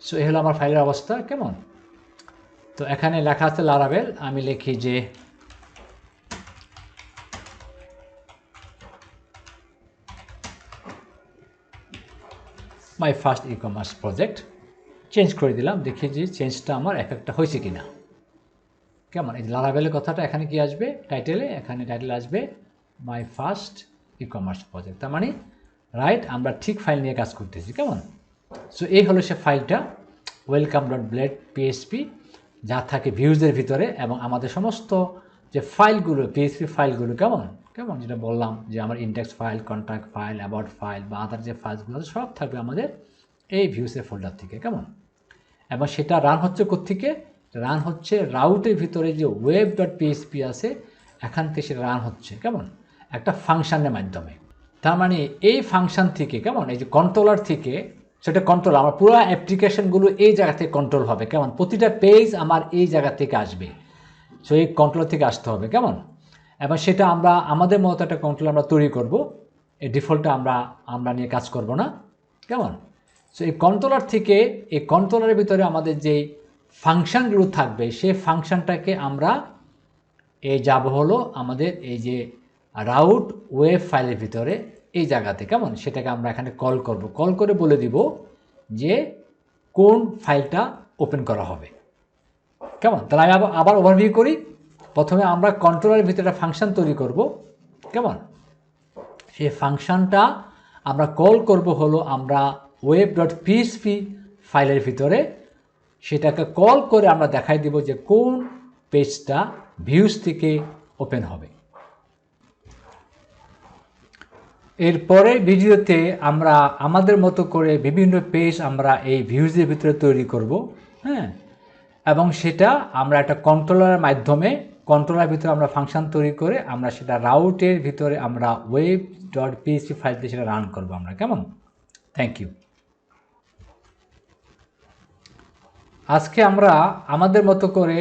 So এই হলো আমার ফাইলের অবস্থা। কেমন? তো এখানে লেখা আছে লারাভেল, আমি লিখি যে my first e commerce project, change করে দিলাম, দেখি যে চেঞ্জটা আমার এফেক্টটা হয়েছে কিনা। কেমন? এই লারাভেলের কথাটা এখানে কি আসবে টাইটেলে, এখানে টাইটেল আসবে my first e commerce project, তার মানে রাইট আমরা ঠিক ফাইল নিয়ে কাজ করতেছি। কেমন? সো এই হলো সে ফাইলটা welcome.blade PHP, যা থাকে ভিউজের ভিতরে, এবং আমাদের সমস্ত যে ফাইলগুলো PHP ফাইলগুলো কেমন কেমন যেটা বললাম যে আমার index file, contact file, about file বা আদার যে ফাইলগুলো আছে সব থাকবে আমাদের এই ভিউসের ফোল্ডার থেকে। কেমন? এবং সেটা রান হচ্ছে কোত্থেকে? রান হচ্ছে রাউটের ভিতরে যে web.php আছে, এখান থেকে সেটা রান হচ্ছে কেমন একটা ফাংশনের মাধ্যমে। তার মানে এই ফাংশন থেকে কেমন এই যে কন্ট্রোলার থেকে, সেটা কন্ট্রোল আমার পুরো অ্যাপ্লিকেশনগুলো এই জায়গা থেকে কন্ট্রোল হবে। কেমন? প্রতিটা পেজ আমার এই জায়গা থেকে আসবে, সো এই কন্ট্রোলার থেকে আসতে হবে। কেমন? এবং সেটা আমরা আমাদের মতো একটা কন্ট্রোল আমরা তৈরি করব, এই ডিফল্টটা আমরা নিয়ে কাজ করব না। কেমন? সো এই কন্ট্রোলার থেকে, এই কন্ট্রোলারের ভিতরে আমাদের যেই ফাংশনগুলো থাকবে সেই ফাংশনটাকে আমরা এই যাব হলো আমাদের এই যে রাউট ওয়েব ফাইলের ভিতরে এই জায়গাতে। কেমন? সেটাকে আমরা এখানে কল করব, কল করে বলে দিব যে কোন ফাইলটা ওপেন করা হবে। কেমন? তাহলে আমি আবার ওভারভিউ করি। প্রথমে আমরা কন্ট্রোলারের ভিতরে একটা ফাংশন তৈরি করব। কেমন? সেই ফাংশনটা আমরা কল করব হলো আমরা web.php ফাইলের ভিতরে, সেটাকে কল করে আমরা দেখাই দিব যে কোন পেজটা ভিউজ থেকে ওপেন হবে। এরপরে ভিডিওতে আমরা আমাদের মতো করে বিভিন্ন পেজ আমরা এই ভিউজের ভিতরে তৈরি করব। হ্যাঁ, এবং সেটা আমরা একটা কন্ট্রোলারের মাধ্যমে, কন্ট্রোলারের ভিতরে আমরা ফাংশন তৈরি করে আমরা সেটা রাউটের ভিতরে আমরা web.php ফাইল দিয়ে সেটা রান করব আমরা। কেমন? Thank you. আজকে আমরা আমাদের মতো করে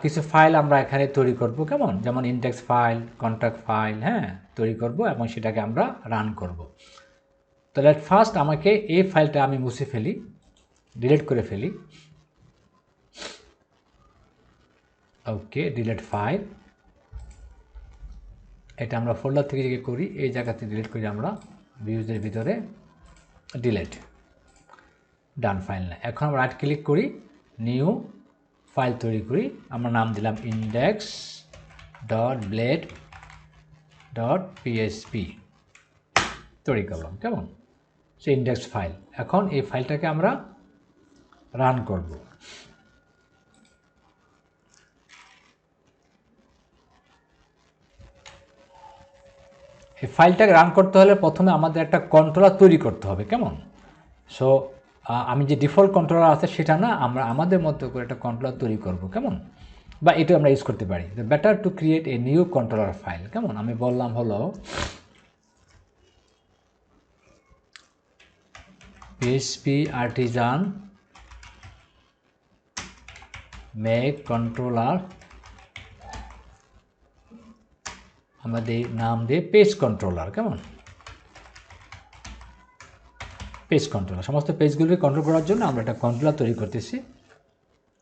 কিছু ফাইল আমরা এখানে তৈরি করব। কেমন? যেমন ইন্ডেক্স ফাইল, কন্ট্যাক্ট ফাইল, হ্যাঁ, তৈরি করব এবং সেটাকে আমরা রান করব। তো লেট ফার্স্ট আমাকে এই ফাইলটা আমি মুছে ফেলি, ডিলিট করে ফেলি। ওকে, ডিলিট ফাইল। এটা আমরা ফোল্ডার থেকে যে করি এই জায়গাতে ডিলিট করি আমরা ভিউজের ভিতরে, ডিলিট, ডান, ফাইল না। এখন আমরা রাইট ক্লিক করি, নিউ ফাইল তৈরি করি, আমরা নাম দিলাম index.blade.php, তৈরি করলাম। কেমন? সে ইন্ডেক্স ফাইল। এখন এই ফাইলটাকে আমরা রান করব। এই ফাইলটাকে রান করতে হলে প্রথমে আমাদের একটা কন্ট্রোলার তৈরি করতে হবে। কেমন? সো আমি যে ডিফল্ট কন্ট্রোলার আছে সেটা না, আমরা আমাদের মতো করে একটা কন্ট্রোলার তৈরি করব। কেমন? বা এটা আমরা ইউজ করতে পারি, better to create a new controller file. কেমন? আমি বললাম হলো PHP artisan make controller, আমাদের নাম দিয়ে পেজ কন্ট্রোলার। কেমন? পেজ কন্ট্রোলার, সমস্ত পেজগুলোকে কন্ট্রোল করার জন্য আমরা একটা কন্ট্রোলার তৈরি করতেছি।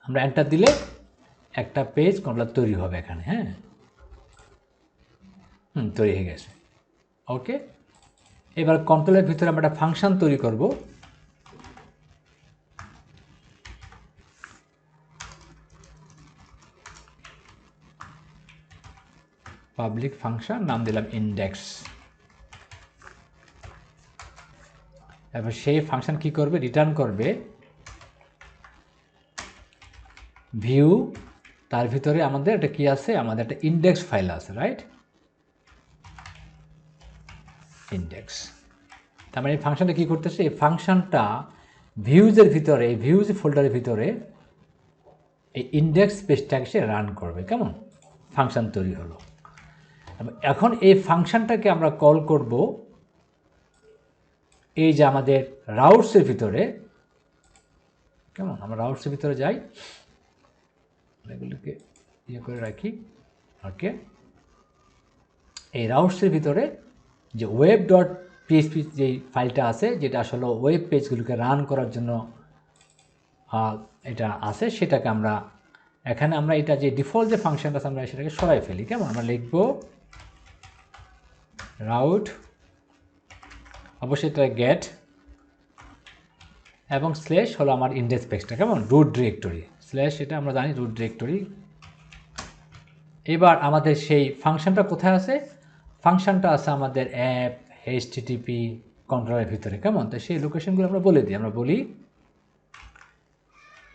আমরা এন্টার দিলে একটা পেজ কন্ট্রোলার তৈরি হবে এখানে। হ্যাঁ, তৈরি হয়ে গেছে। ওকে, এবার কন্ট্রোলের ভিতরে আমরা একটা ফাংশন তৈরি করব। পাবলিক ফাংশন, নাম দিলাম ইন্ডেক্স। এবার সেই ফাংশন কি করবে? রিটার্ন করবে ভিউ, তার ভিতরে আমাদের একটা কি আছে? আমাদের একটা ইন্ডেক্স ফাইল আছে, রাইট? ইন্ডেক্স। তার মানে এই ফাংশনটা কি করতেছে? এই ফাংশনটা ভিউজের ভিতরে, এই ভিউজ ফোল্ডারের ভিতরে এই ইন্ডেক্স পেজটাকে সে রান করবে। কেমন? ফাংশন তৈরি হলো। এখন এই ফাংশনটাকে আমরা কল করব এই যে আমাদের রাউটসের ভিতরে। কেমন? আমরা রাউটসের ভিতরে যাই, এগুলোকে ইয়ে করে রাখি। ওকে, এই রাউটসের ভিতরে যে web.php যে ফাইলটা আছে, যেটা আসলে ওয়েব পেজগুলোকে রান করার জন্য এটা আছে সেটাকে আমরা এখানে আমরা এটা যে ডিফল্ট যে ফাংশনটা আছে আমরা সেটাকে সরাই ফেলি। কেমন আমরা লিখব রাউট, অবশ্যই এটা গেট এবং স্ল্যাশ হলো আমার ইন্ডেক্স পেজটা, কেমন রুট ডিরেক্টরি স্ল্যাশ, এটা আমরা জানি রুট ডিরেক্টরি। এবার আমাদের সেই ফাংশনটা কোথায় আছে? ফাংশনটা আছে আমাদের অ্যাপ http কন্ট্রোলের ভিতরে, কেমন? তো সেই লোকেশনগুলো আমরা বলে দিই, আমরা বলি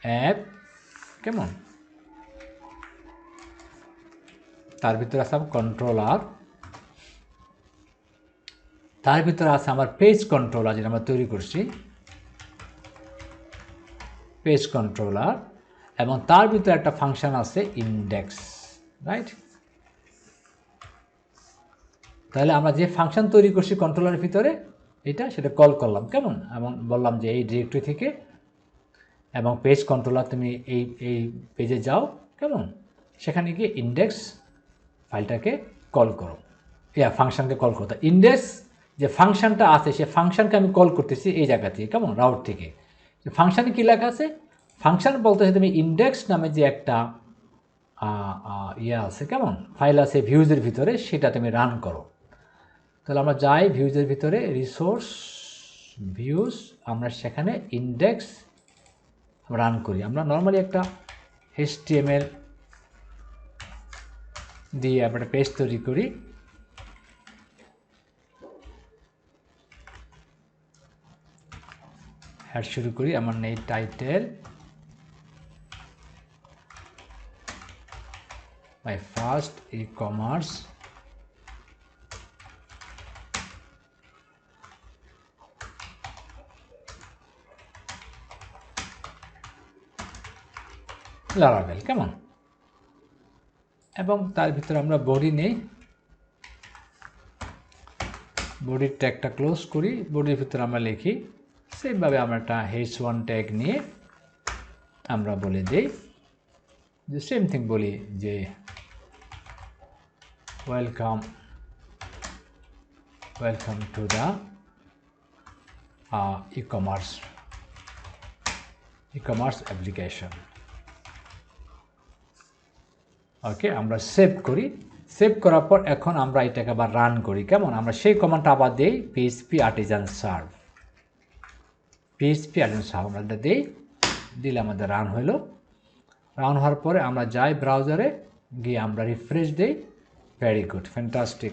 অ্যাপ, কেমন, তার ভিতরে আছে কন্ট্রোলার, তার ভিতরে আছে আমার পেজ কন্ট্রোলার যেটা আমরা তৈরি করছি, পেজ কন্ট্রোলার, এবং তার ভিতরে একটা ফাংশন আছে ইন্ডেক্স, রাইট? তাহলে আমরা যে ফাংশন তৈরি করছি কন্ট্রোলারের ভিতরে এটা সেটা কল করলাম, কেমন, এবং বললাম যে এই ডিরেক্টরি থেকে এবং পেজ কন্ট্রোলার তুমি এই পেজে যাও, কেমন, সেখানে গিয়ে ইন্ডেক্স ফাইলটাকে কল করো, ফাংশনকে কল করো। ইন্ডেক্স যে ফাংশনটা আছে সে ফাংশনকে আমি কল করতেছি এই জায়গা থেকে, কেমন, রাউট থেকে। ফাংশনে কী লেখা আছে? ফাংশন বলতেছে তুমি ইন্ডেক্স নামে যে একটা আছে, কেমন, ফাইল আছে ভিউজের ভিতরে, সেটা তুমি রান করো। তাহলে আমরা যাই ভিউজের ভিতরে, রিসোর্স ভিউজ, আমরা সেখানে ইন্ডেক্স রান করি। আমরা নর্মালি একটা HTML দিয়ে আমরা পেজ তৈরি করি, হেড শুরু করি, আমার নেই title, my first ecommerce, Laravel, কেমন, এবং তার ভিতরে আমরা বডি নেই, বডির ট্যাগটা ক্লোজ করি, বডির ভিতরে আমরা লিখি সেমভাবে আমরা একটা h1 ট্যাগ নিয়ে আমরা বলে দিই যে সেম থিং, বলি যে welcome to the e-commerce application. Okay, আমরা সেভ করি, সেভ করার পর এখন আমরা এটাকে আবার রান করি, কেমন, আমরা সেই কমান্ডটা আবার দিই PHP আর্টিজান সার্ভ, আমরা দিই, দিলে আমাদের রান হইল। রান হওয়ার পরে আমরা যাই ব্রাউজারে গিয়ে আমরা রিফ্রেশ দিই, ভেরি গুড, ফ্যান্টাস্টিক।